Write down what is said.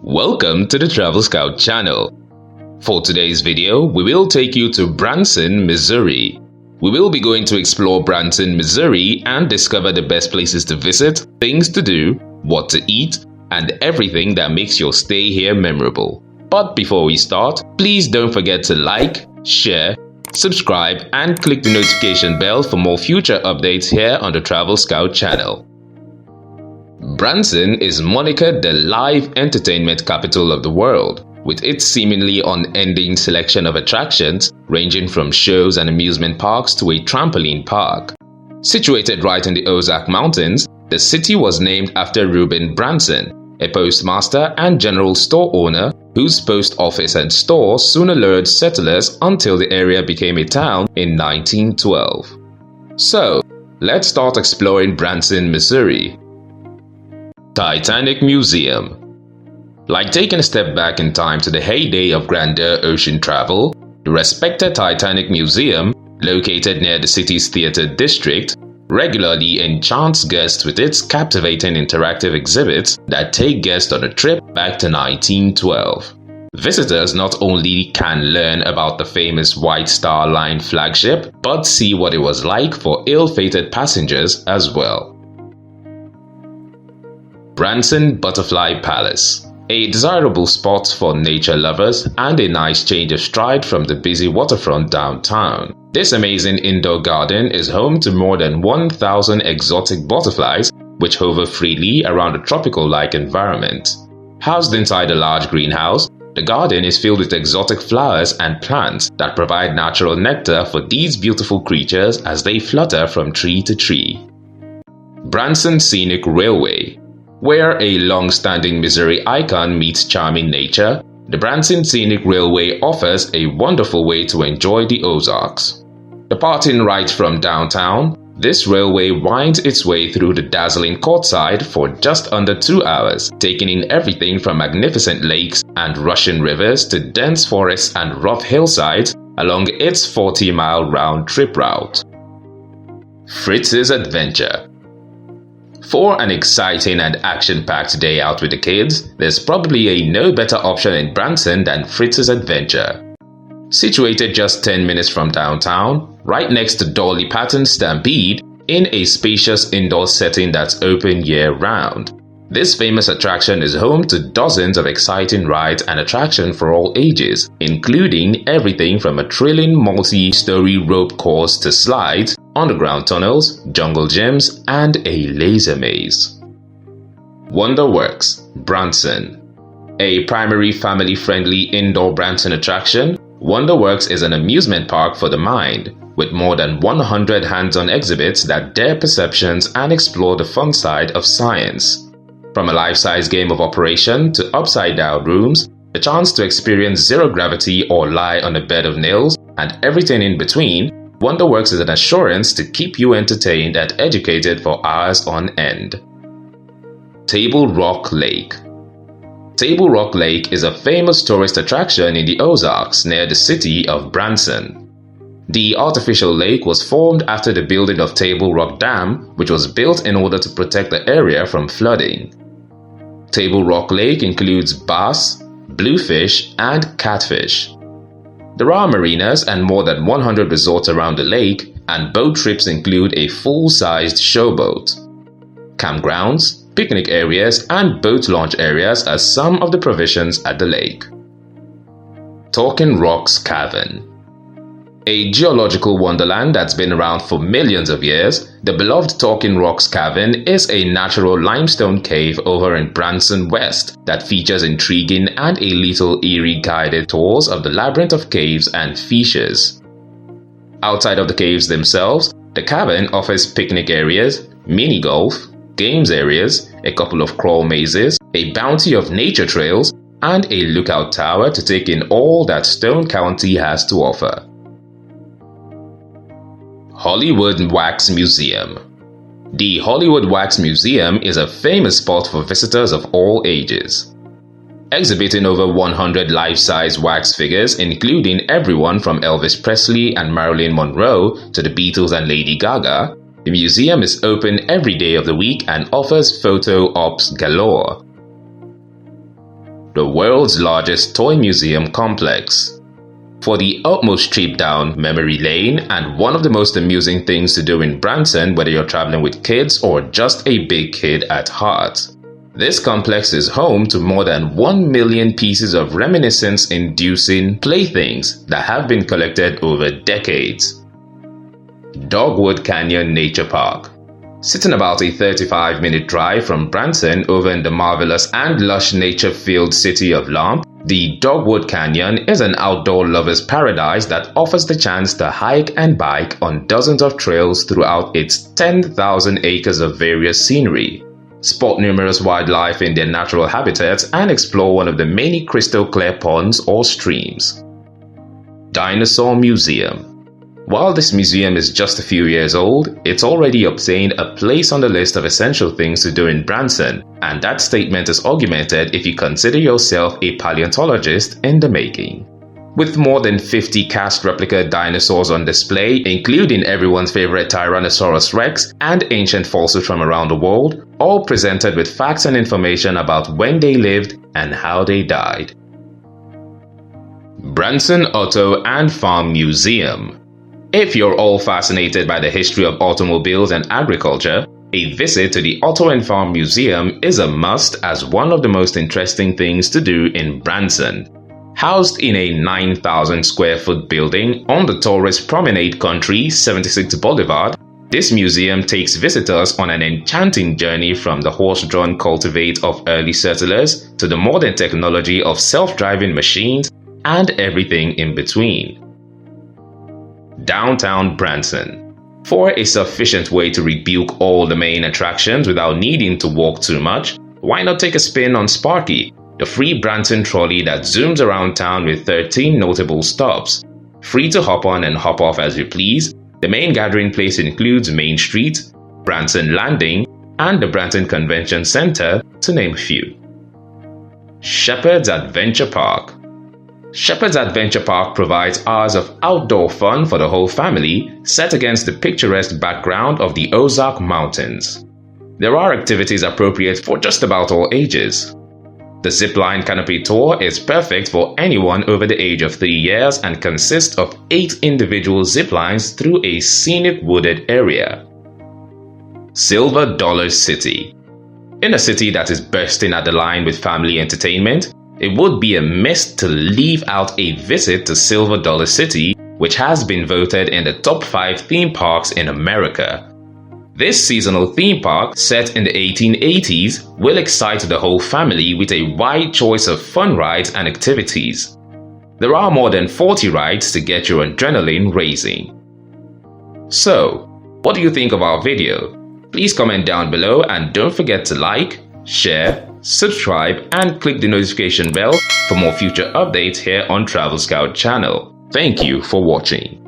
Welcome to the TravelScout channel. For today's video, we will take you to Branson, Missouri. We will be going to explore Branson, Missouri and discover the best places to visit, things to do, what to eat, and everything that makes your stay here memorable. But before we start, please don't forget to like, share, subscribe, and click the notification bell for more future updates here on the TravelScout channel. Branson is monikered the live entertainment capital of the world, with its seemingly unending selection of attractions ranging from shows and amusement parks to a trampoline park. Situated right in the Ozark Mountains, the city was named after Reuben Branson, a postmaster and general store owner whose post office and store soon allured settlers until the area became a town in 1912. So, let's start exploring Branson, Missouri. Titanic Museum. Like taking a step back in time to the heyday of grandeur ocean travel, the respected Titanic Museum, located near the city's theater district, regularly enchants guests with its captivating interactive exhibits that take guests on a trip back to 1912. Visitors not only can learn about the famous White Star Line flagship, but see what it was like for ill-fated passengers as well. Branson Butterfly Palace. A desirable spot for nature lovers and a nice change of stride from the busy waterfront downtown. This amazing indoor garden is home to more than 1,000 exotic butterflies which hover freely around a tropical-like environment. Housed inside a large greenhouse, the garden is filled with exotic flowers and plants that provide natural nectar for these beautiful creatures as they flutter from tree to tree. Branson Scenic Railway. Where a long-standing Missouri icon meets charming nature, the Branson Scenic Railway offers a wonderful way to enjoy the Ozarks. Departing right from downtown, this railway winds its way through the dazzling courtside for just under 2 hours, taking in everything from magnificent lakes and rushing rivers to dense forests and rough hillsides along its 40-mile round-trip route. Fritz's Adventure. For an exciting and action-packed day out with the kids, there's probably a no better option in Branson than Fritz's Adventure. Situated just 10 minutes from downtown, right next to Dolly Parton's Stampede, in a spacious indoor setting that's open year-round. This famous attraction is home to dozens of exciting rides and attractions for all ages, including everything from a thrilling multi-story rope course to slides, underground tunnels, jungle gyms, and a laser maze. WonderWorks, Branson. A primary family-friendly indoor Branson attraction, WonderWorks is an amusement park for the mind, with more than 100 hands-on exhibits that dare perceptions and explore the fun side of science. From a life-size game of operation to upside-down rooms, the chance to experience zero gravity or lie on a bed of nails, and everything in between, WonderWorks is an assurance to keep you entertained and educated for hours on end. Table Rock Lake. Table Rock Lake is a famous tourist attraction in the Ozarks near the city of Branson. The artificial lake was formed after the building of Table Rock Dam, which was built in order to protect the area from flooding. Table Rock Lake includes bass, bluefish, and catfish. There are marinas and more than 100 resorts around the lake, and boat trips include a full-sized showboat. Campgrounds, picnic areas, and boat launch areas are some of the provisions at the lake. Talking Rocks Cavern. A geological wonderland that's been around for millions of years, the beloved Talking Rocks Cavern is a natural limestone cave over in Branson West that features intriguing and a little eerie guided tours of the labyrinth of caves and fissures. Outside of the caves themselves, the cavern offers picnic areas, mini golf, games areas, a couple of crawl mazes, a bounty of nature trails, and a lookout tower to take in all that Stone County has to offer. Hollywood Wax Museum. The Hollywood Wax Museum is a famous spot for visitors of all ages. Exhibiting over 100 life-size wax figures including everyone from Elvis Presley and Marilyn Monroe to the Beatles and Lady Gaga, the museum is open every day of the week and offers photo ops galore. the world's largest toy museum complex. For the utmost trip down memory lane and one of the most amusing things to do in Branson, whether you're traveling with kids or just a big kid at heart. This complex is home to more than 1 million pieces of reminiscence-inducing playthings that have been collected over decades. Dogwood Canyon Nature Park. Sitting about a 35-minute drive from Branson over in the marvelous and lush nature-filled city of Lamp, the Dogwood Canyon is an outdoor lover's paradise that offers the chance to hike and bike on dozens of trails throughout its 10,000 acres of various scenery, spot numerous wildlife in their natural habitats, and explore one of the many crystal clear ponds or streams. Dinosaur Museum. While this museum is just a few years old, it's already obtained a place on the list of essential things to do in Branson, and that statement is augmented if you consider yourself a paleontologist in the making. With more than 50 cast replica dinosaurs on display, including everyone's favorite Tyrannosaurus Rex and ancient fossils from around the world, all presented with facts and information about when they lived and how they died. Branson Auto and Farm Museum. If you're all fascinated by the history of automobiles and agriculture, a visit to the Auto and Farm Museum is a must as one of the most interesting things to do in Branson. Housed in a 9,000 square foot building on the tourist promenade country 76 Boulevard, this museum takes visitors on an enchanting journey from the horse-drawn cultivate of early settlers to the modern technology of self-driving machines and everything in between. Downtown Branson. For a sufficient way to rebuke all the main attractions without needing to walk too much, why not take a spin on Sparky, the free Branson trolley that zooms around town with 13 notable stops. Free to hop on and hop off as you please, the main gathering place includes Main Street, Branson Landing, and the Branson Convention Center, to name a few. Shepherd's Adventure Park. Shepherd's Adventure Park provides hours of outdoor fun for the whole family, set against the picturesque background of the Ozark Mountains. There are activities appropriate for just about all ages. The zipline canopy tour is perfect for anyone over the age of 3 years and consists of 8 individual ziplines through a scenic wooded area. Silver Dollar City. In a city that is bursting at the line with family entertainment, it would be a miss to leave out a visit to Silver Dollar City, which has been voted in the top 5 theme parks in America. This seasonal theme park, set in the 1880s, will excite the whole family with a wide choice of fun rides and activities. There are more than 40 rides to get your adrenaline raising. So, what do you think of our video? Please comment down below and don't forget to like, share, subscribe, and click the notification bell for more future updates here on TravelScout channel. Thank you for watching.